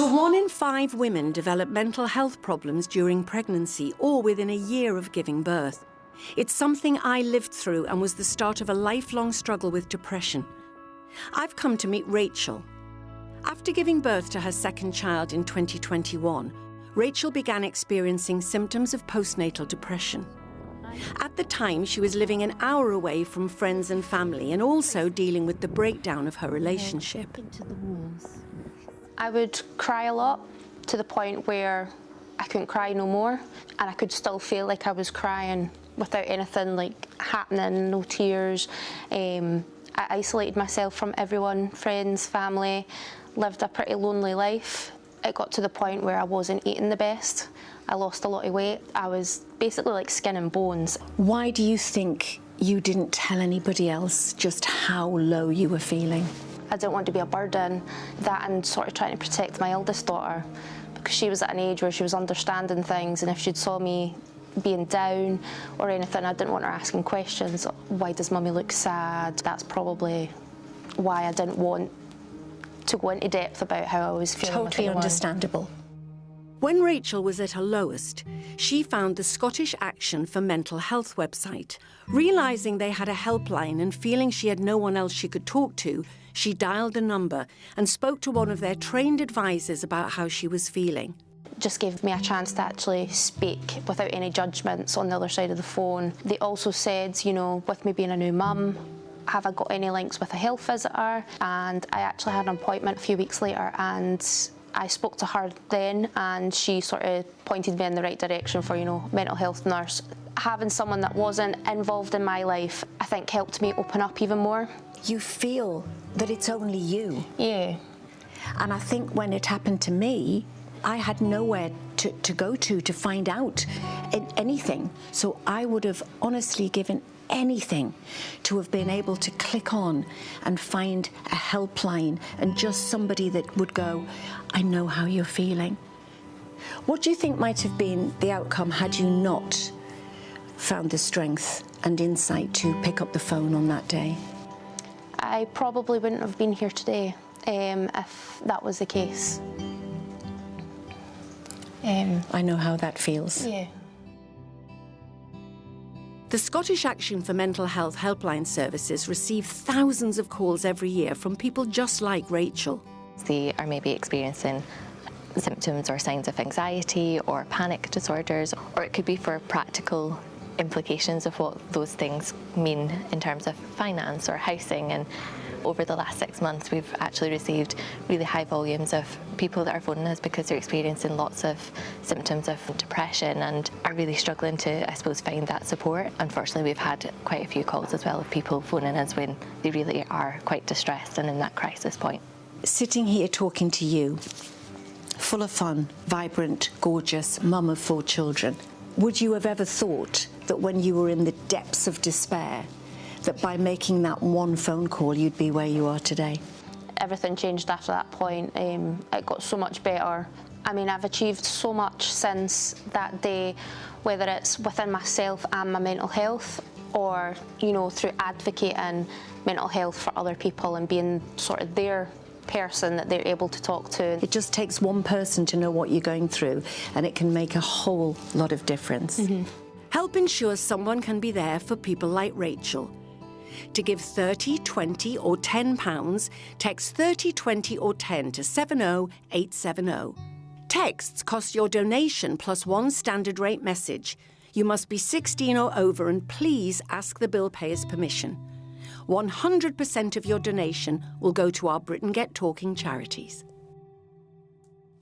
So 1 in 5 women develop mental health problems during pregnancy or within a year of giving birth. It's something I lived through and was the start of a lifelong struggle with depression. I've come to meet Rachel. After giving birth to her second child in 2021, Rachel began experiencing symptoms of postnatal depression. At the time, she was living an hour away from friends and family and also dealing with the breakdown of her relationship. I would cry a lot to the point where I couldn't cry no more, and I could still feel like I was crying without anything like happening, no tears. I isolated myself from everyone, friends, family, lived a pretty lonely life. It got to the point where I wasn't eating the best. I lost a lot of weight. I was basically like skin and bones. Why do you think you didn't tell anybody else just how low you were feeling? I didn't want to be a burden. That and sort of trying to protect my eldest daughter, because she was at an age where she was understanding things, and if she'd saw me being down or anything, I didn't want her asking questions. Why does mummy look sad? That's probably why I didn't want to go into depth about how I was feeling. Totally understandable. When Rachel was at her lowest, she found the Scottish Action for Mental Health website. Realising they had a helpline and feeling she had no one else she could talk to, she dialed the number and spoke to one of their trained advisors about how she was feeling. Just gave me a chance to actually speak without any judgments on the other side of the phone. They also said, you know, with me being a new mum, have I got any links with a health visitor? And I actually had an appointment a few weeks later, and I spoke to her then, and she sort of pointed me in the right direction for, you know, mental health nurse. Having someone that wasn't involved in my life, I think helped me open up even more. You feel that it's only you. Yeah. And I think when it happened to me, I had nowhere to go to find out anything. So I would have honestly given anything to have been able to click on and find a helpline and just somebody that would go, I know how you're feeling. What do you think might have been the outcome had you not found the strength and insight to pick up the phone on that day? I probably wouldn't have been here today if that was the case. I know how that feels. Yeah. The Scottish Action for Mental Health helpline services receive thousands of calls every year from people just like Rachel. They are maybe experiencing symptoms or signs of anxiety or panic disorders, or it could be for practical implications of what those things mean in terms of finance or housing. And over the last 6 months, we've actually received really high volumes of people that are phoning us because they're experiencing lots of symptoms of depression and are really struggling to, I suppose, find that support. Unfortunately, we've had quite a few calls as well of people phoning us when they really are quite distressed and in that crisis point. Sitting here talking to you, full of fun, vibrant, gorgeous, mum of 4 children, would you have ever thought that when you were in the depths of despair, that by making that one phone call, you'd be where you are today? Everything changed after that point. It got so much better. I mean, I've achieved so much since that day, whether it's within myself and my mental health, or, you know, through advocating mental health for other people and being sort of their person that they're able to talk to. It just takes one person to know what you're going through, and it can make a whole lot of difference. Help ensures someone can be there for people like Rachel. To give 30, 20 or £10, text 30, 20 or 10 to 70870. Texts cost your donation plus 1 standard rate message. You must be 16 or over and please ask the bill payer's permission. 100% of your donation will go to our Britain Get Talking charities.